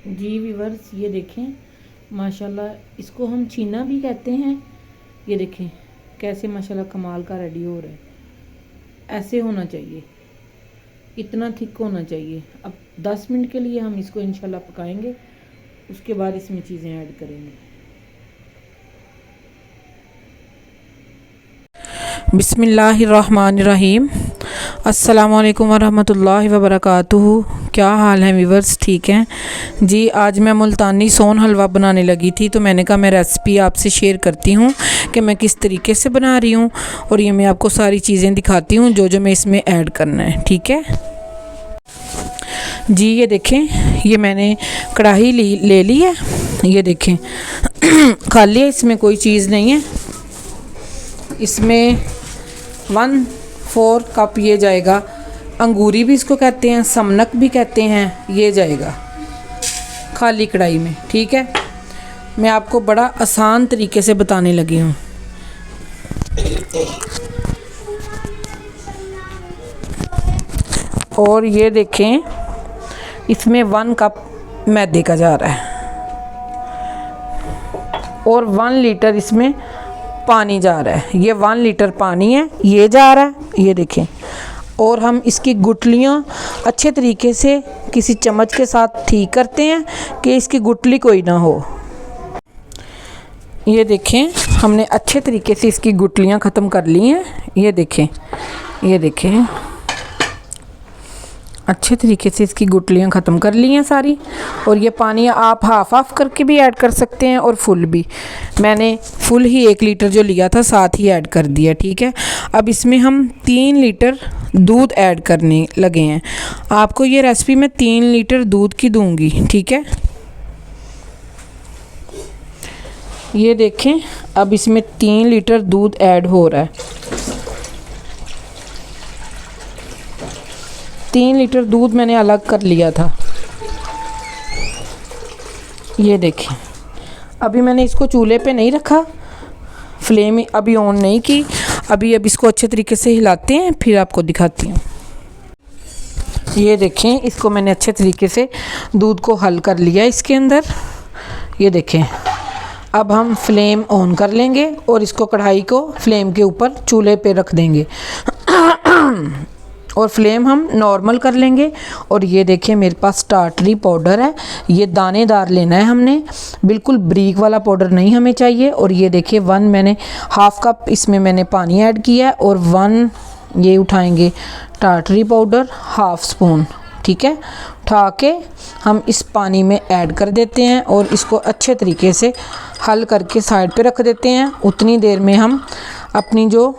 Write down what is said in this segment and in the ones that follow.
जी viewers, ये देखें माशाल्लाह, इसको हम छीना भी कहते हैं। ये देखें कैसे माशाल्लाह कमाल का रेडी हो रहा है। ऐसे होना चाहिए, इतना थिक होना चाहिए। अब 10 मिनट के लिए हम इसको इंशाल्लाह पकाएंगे, उसके बाद इसमें चीज़ें ऐड करेंगे। बिस्मिल्लाहिर्रहमानिर्रहीम। अस्सलामुअलैकुम वरहमतुल्लाहि वबरकातुहू। क्या हाल है व्यूवर्स, ठीक हैं जी। आज मैं मुल्तानी सोन हलवा बनाने लगी थी, तो मैंने कहा मैं रेसिपी आपसे शेयर करती हूँ कि मैं किस तरीके से बना रही हूँ, और ये मैं आपको सारी चीज़ें दिखाती हूँ जो जो मैं इसमें ऐड करना है, ठीक है जी। ये देखें, ये मैंने कढ़ाई ले ली है। ये देखें खाली है, इसमें कोई चीज़ नहीं है। इसमें 1/4 कप ये जाएगा, अंगूरी भी इसको कहते हैं, समनक भी कहते हैं। ये जाएगा खाली कढ़ाई में, ठीक है। मैं आपको बड़ा आसान तरीके से बताने लगी हूँ। और ये देखें, इसमें 1 कप मैदे का जा रहा है और 1 लीटर इसमें पानी जा रहा है। ये 1 लीटर पानी है, ये जा रहा है, ये देखें। और हम इसकी गुठलियाँ अच्छे तरीके से किसी चम्मच के साथ ठीक करते हैं कि इसकी गुठली कोई ना हो। ये देखें, हमने अच्छे तरीके से इसकी गुठलियाँ ख़त्म कर ली हैं। ये देखें, ये देखें, अच्छे तरीके से इसकी गुठलियाँ ख़त्म कर ली हैं सारी। और ये पानी आप हाफ करके भी ऐड कर सकते हैं और फुल भी। मैंने फुल ही 1 लीटर जो लिया था साथ ही ऐड कर दिया, ठीक है। अब इसमें हम 3 लीटर दूध ऐड करने लगे हैं। आपको ये रेसिपी मैं 3 लीटर दूध की दूंगी, ठीक है। ये देखें, अब इसमें 3 लीटर दूध ऐड हो रहा है। 3 लीटर दूध मैंने अलग कर लिया था। ये देखें, अभी मैंने इसको चूल्हे पे नहीं रखा, फ्लेम अभी ऑन नहीं की। अब इसको अच्छे तरीके से हिलाते हैं, फिर आपको दिखाती हूँ। ये देखें, इसको मैंने अच्छे तरीके से दूध को हल कर लिया इसके अंदर। ये देखें, अब हम फ्लेम ऑन कर लेंगे और इसको कढ़ाई को फ्लेम के ऊपर चूल्हे पे रख देंगे और फ्लेम हम नॉर्मल कर लेंगे। और ये देखिए, मेरे पास टाटरी पाउडर है। ये दानेदार लेना है हमने, बिल्कुल बारीक वाला पाउडर नहीं हमें चाहिए। और ये देखिए, मैंने हाफ कप इसमें मैंने पानी ऐड किया है और 1 ये उठाएंगे टाटरी पाउडर, हाफ स्पून, ठीक है। उठा के हम इस पानी में ऐड कर देते हैं और इसको अच्छे तरीके से हल करके साइड पे रख देते हैं। उतनी देर में हम अपनी जो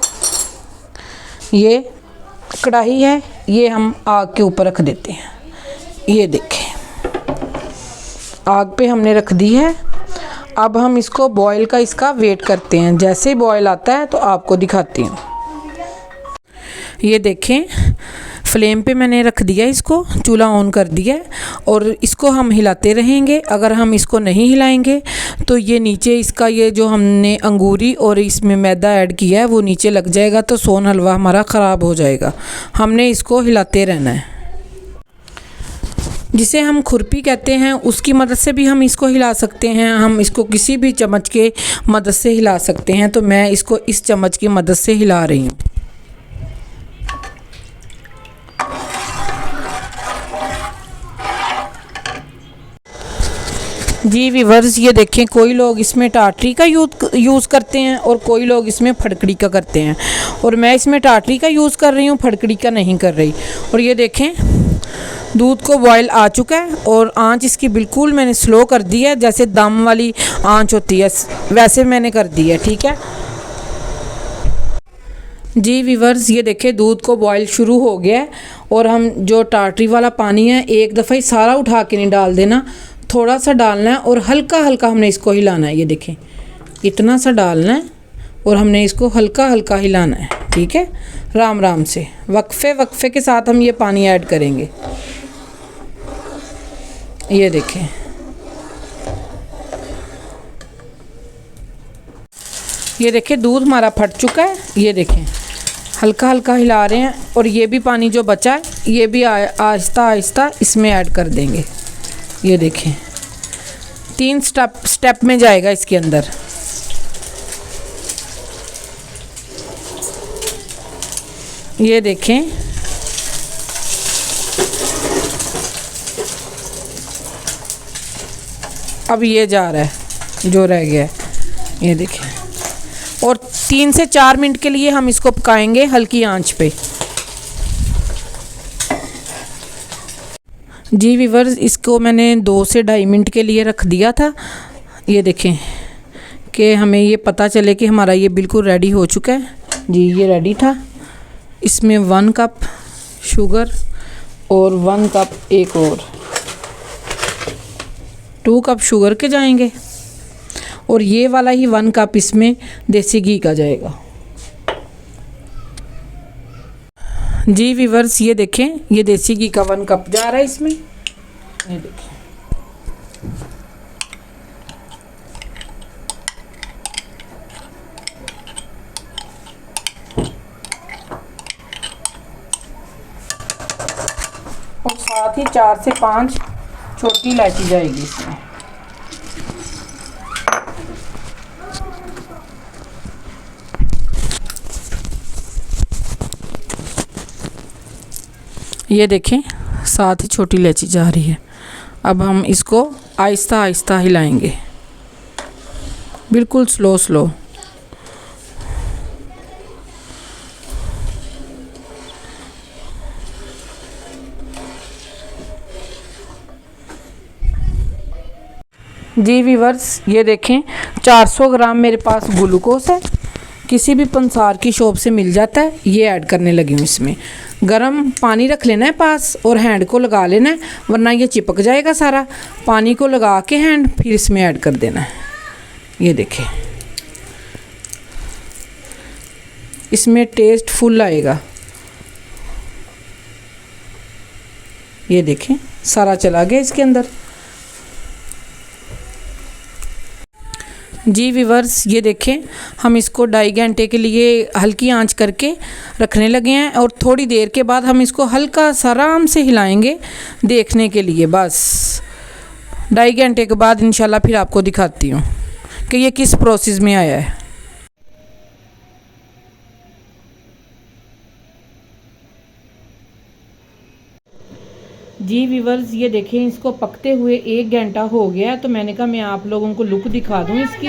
ये कढ़ाई है, ये हम आग के ऊपर रख देते हैं। ये देखें, आग पे हमने रख दी है। अब हम इसको बॉयल का इसका वेट करते हैं। जैसे ही बॉयल आता है तो आपको दिखाती हूँ। ये देखें, फ्लेम पे मैंने रख दिया, इसको चूल्हा ऑन कर दिया और इसको हम हिलाते रहेंगे। अगर हम इसको नहीं हिलाएंगे तो ये नीचे इसका ये जो हमने अंगूरी और इसमें मैदा ऐड किया है वो नीचे लग जाएगा, तो सोन हलवा हमारा ख़राब हो जाएगा। हमने इसको हिलाते रहना है। जिसे हम खुरपी कहते हैं, उसकी मदद से भी हम इसको हिला सकते हैं। हम इसको किसी भी चम्मच के मदद से हिला सकते हैं। तो मैं इसको इस चम्मच की मदद से हिला रही हूँ। जी व्यूवर्स, ये देखें, कोई लोग इसमें टाटरी का यूज़ करते हैं और कोई लोग इसमें फटकड़ी का करते हैं, और मैं इसमें टाटरी का यूज़ कर रही हूँ, फटकड़ी का नहीं कर रही। और ये देखें, दूध को बॉयल आ चुका है और आंच इसकी बिल्कुल मैंने स्लो कर दी है, जैसे दम वाली आंच होती है वैसे मैंने कर दी है, ठीक है जी व्यूवर्स। ये देखें, दूध को बॉयल शुरू हो गया है और हम जो टाटरी वाला पानी है एक दफ़ा ही सारा उठा के नहीं डाल देना, थोड़ा सा डालना है और हल्का हल्का हमने इसको हिलाना है। ये देखें, इतना सा डालना है और हमने इसको हल्का हल्का हिलाना है, ठीक है। राम राम से वक्फे के साथ हम ये पानी ऐड करेंगे। ये देखें, ये देखें, दूध हमारा फट चुका है। ये देखें, हल्का हल्का हिला रहे हैं और ये भी पानी जो बचा है ये भी आहिस्ता आहिस्ता इसमें ऐड कर देंगे। ये देखें, 3 स्टेप में जाएगा इसके अंदर। ये देखें, अब ये जा रहा है जो रह गया है, ये देखें। और 3 से 4 मिनट के लिए हम इसको पकाएंगे हल्की आंच पे। जी व्यूअर्स, इसको मैंने 2 से 2.5 मिनट के लिए रख दिया था। ये देखें कि हमें ये पता चले कि हमारा ये बिल्कुल रेडी हो चुका है। जी ये रेडी था। इसमें 1 कप शुगर और 1 कप एक और 2 कप शुगर के जाएंगे, और ये वाला ही 1 कप इसमें देसी घी का जाएगा। जी व्यूअर्स, ये देखें, ये देसी घी का 1 कप जा रहा है इसमें। ये देखें, और साथ ही 4 से 5 छोटी इलायची जाएगी इसमें। ये देखें, साथ ही छोटी इलायची जा रही है। अब हम इसको आहिस्ता आहिस्ता हिलाएंगे, बिल्कुल स्लो स्लो। जी व्यूअर्स, ये देखें, 400 ग्राम मेरे पास ग्लूकोज है, किसी भी पंसार की शॉप से मिल जाता है। ये ऐड करने लगी हूँ इसमें। गरम पानी रख लेना है पास और हैंड को लगा लेना है, वरना ये चिपक जाएगा सारा। पानी को लगा के हैंड फिर इसमें ऐड कर देना है। ये देखें, इसमें टेस्ट फुल आएगा। ये देखें, सारा चला गया इसके अंदर। जी व्यूअर्स, ये देखें, हम इसको 2.5 घंटे के लिए हल्की आंच करके रखने लगे हैं, और थोड़ी देर के बाद हम इसको हल्का सा आराम से हिलाएंगे देखने के लिए। बस 2.5 घंटे के बाद इंशाल्लाह फिर आपको दिखाती हूँ कि ये किस प्रोसेस में आया है। जी व्यूअर्स, ये देखें, इसको पकते हुए 1 घंटा हो गया है, तो मैंने कहा मैं आप लोगों को लुक दिखा दूं इसकी।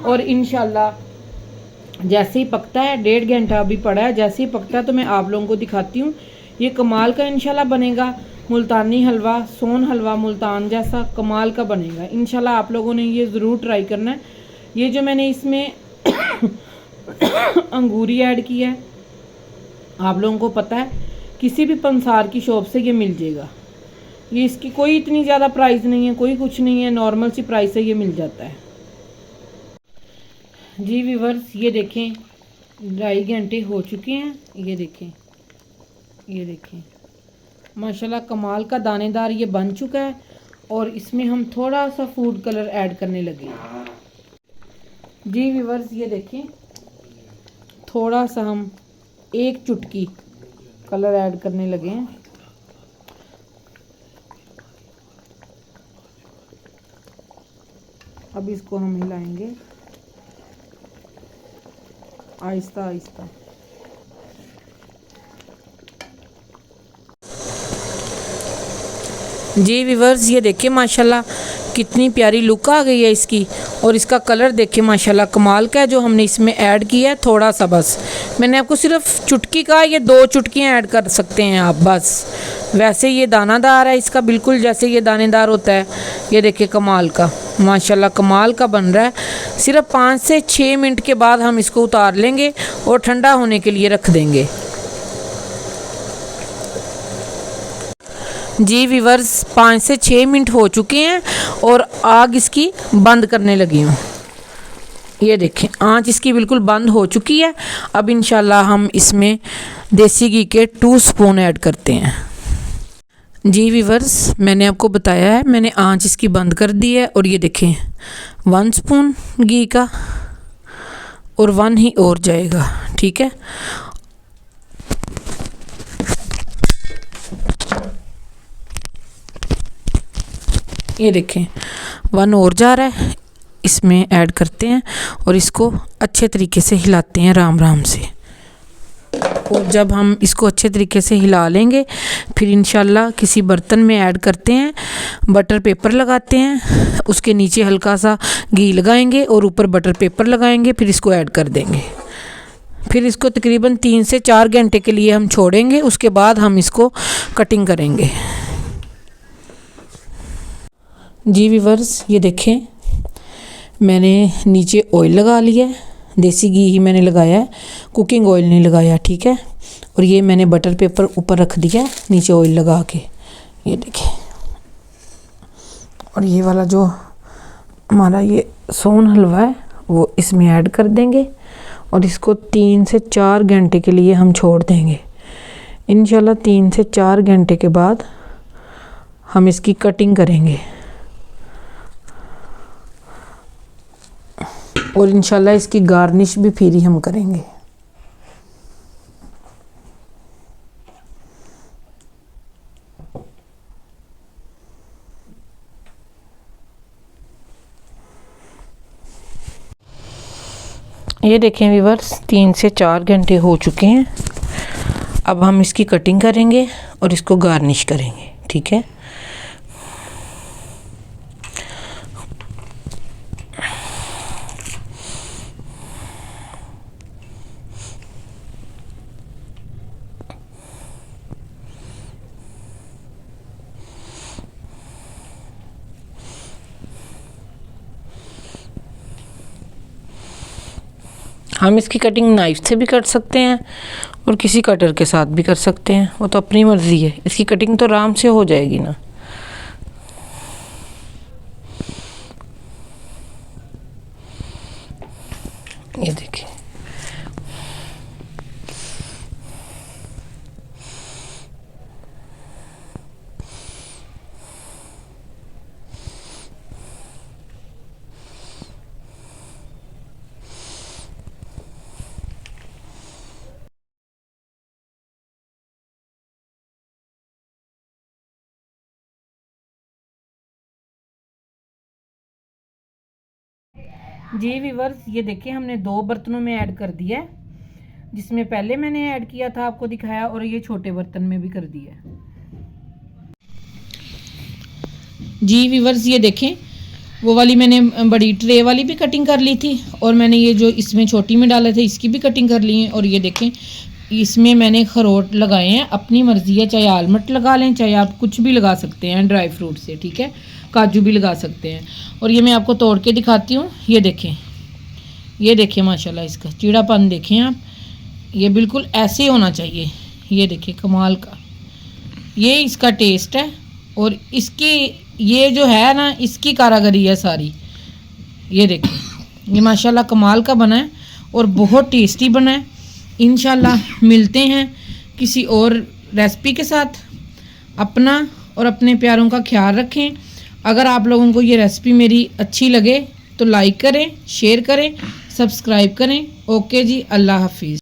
और इंशाल्लाह जैसे ही पकता है, 1.5 घंटा अभी पड़ा है, जैसे ही पकता है तो मैं आप लोगों को दिखाती हूँ। ये कमाल का इंशाल्लाह बनेगा। मुल्तानी हलवा, सोन हलवा मुल्तान जैसा कमाल का बनेगा इंशाल्लाह। आप लोगों ने ये ज़रूर ट्राई करना है। ये जो मैंने इसमें अंगूरी ऐड किया है, आप लोगों को पता है किसी भी पंसार की शॉप से ये मिल जाएगा। ये इसकी कोई इतनी ज़्यादा प्राइस नहीं है, कोई कुछ नहीं है, नॉर्मल सी प्राइस से ये मिल जाता है। जी व्यूअर्स, ये देखें, 2.5 घंटे हो चुके हैं। ये देखें, ये देखें, माशाल्लाह कमाल का दानेदार ये बन चुका है। और इसमें हम थोड़ा सा फूड कलर ऐड करने लगे। जी व्यूअर्स, ये देखें, थोड़ा सा हम 1 चुटकी कलर ऐड करने लगे हैं। अब इसको हम हिलाएंगे आहिस्ता आहिस्ता। जी व्यूअर्स, ये देखिए माशाल्लाह कितनी प्यारी लुक आ गई है इसकी। और इसका कलर देखिए माशाल्लाह कमाल का है जो हमने इसमें ऐड किया है। थोड़ा सा बस मैंने आपको सिर्फ चुटकी का, ये 2 चुटकियाँ ऐड कर सकते हैं आप बस। वैसे ये दानादार है इसका, बिल्कुल जैसे ये दानेदार होता है। ये देखिए कमाल का, माशाल्लाह कमाल का बन रहा है। सिर्फ 5 से 6 मिनट के बाद हम इसको उतार लेंगे और ठंडा होने के लिए रख देंगे। जी व्यूअर्स, 5 से 6 मिनट हो चुके हैं और आग इसकी बंद करने लगी हूँ। ये देखें, आंच इसकी बिल्कुल बंद हो चुकी है। अब इंशाल्लाह हम इसमें देसी घी के 2 स्पून ऐड करते हैं। जी व्यूअर्स, मैंने आपको बताया है, मैंने आंच इसकी बंद कर दी है। और ये देखें 1 स्पून घी का, और 1 ही और जाएगा, ठीक है। ये देखें 1 और जा रहा है, इसमें ऐड करते हैं और इसको अच्छे तरीके से हिलाते हैं राम राम से। और जब हम इसको अच्छे तरीके से हिला लेंगे फिर इंशाल्लाह किसी बर्तन में ऐड करते हैं, बटर पेपर लगाते हैं, उसके नीचे हल्का सा घी लगाएंगे और ऊपर बटर पेपर लगाएंगे, फिर इसको ऐड कर देंगे। फिर इसको तकरीबन 3 से 4 घंटे के लिए हम छोड़ेंगे, उसके बाद हम इसको कटिंग करेंगे। जी व्यूअर्स, ये देखें मैंने नीचे ऑयल लगा लिया है, देसी घी ही मैंने लगाया है, कुकिंग ऑयल नहीं लगाया, ठीक है। और ये मैंने बटर पेपर ऊपर रख दिया है नीचे ऑयल लगा के, ये देखें। और ये वाला जो हमारा ये सोन हलवा है वो इसमें ऐड कर देंगे और इसको 3 से 4 घंटे के लिए हम छोड़ देंगे। इंशाल्लाह 3 से 4 घंटे के बाद हम इसकी कटिंग करेंगे और इंशाल्लाह इसकी गार्निश भी फिर ही हम करेंगे। ये देखें व्यूअर्स, 3 से 4 घंटे हो चुके हैं। अब हम इसकी कटिंग करेंगे और इसको गार्निश करेंगे, ठीक है। हम इसकी कटिंग नाइफ से भी कर सकते हैं और किसी कटर के साथ भी कर सकते हैं, वो तो अपनी मर्ज़ी है। इसकी कटिंग तो आराम से हो जाएगी ना। ये देखिए, जी व्यूअर्स, ये देखिए हमने 2 बर्तनों में ऐड कर दिया है, जिसमें पहले मैंने ऐड किया था आपको दिखाया, और ये छोटे बर्तन में भी कर दिया है। जी व्यूअर्स, ये देखें वो वाली मैंने बड़ी ट्रे वाली भी कटिंग कर ली थी और मैंने ये जो इसमें छोटी में डाले थे इसकी भी कटिंग कर ली है। और ये देखें इसमें मैंने खरोट लगाए हैं, अपनी मर्ज़ी है, चाहे आलमंड लगा लें, चाहे आप कुछ भी लगा सकते हैं ड्राई फ्रूट से, ठीक है, काजू भी लगा सकते हैं। और ये मैं आपको तोड़ के दिखाती हूँ। ये देखें माशाल्लाह इसका चीड़ापन देखें आप, ये बिल्कुल ऐसे होना चाहिए। ये देखिए कमाल का ये इसका टेस्ट है और इसकी ये जो है ना इसकी कारागरी है सारी। ये देखिए ये माशाल्लाह कमाल का बना है और बहुत टेस्टी बना है। इंशाल्लाह मिलते हैं किसी और रेसिपी के साथ। अपना और अपने प्यारों का ख्याल रखें। अगर आप लोगों को ये रेसिपी मेरी अच्छी लगे तो लाइक करें, शेयर करें, सब्सक्राइब करें। ओके जी, अल्लाह हाफिज़।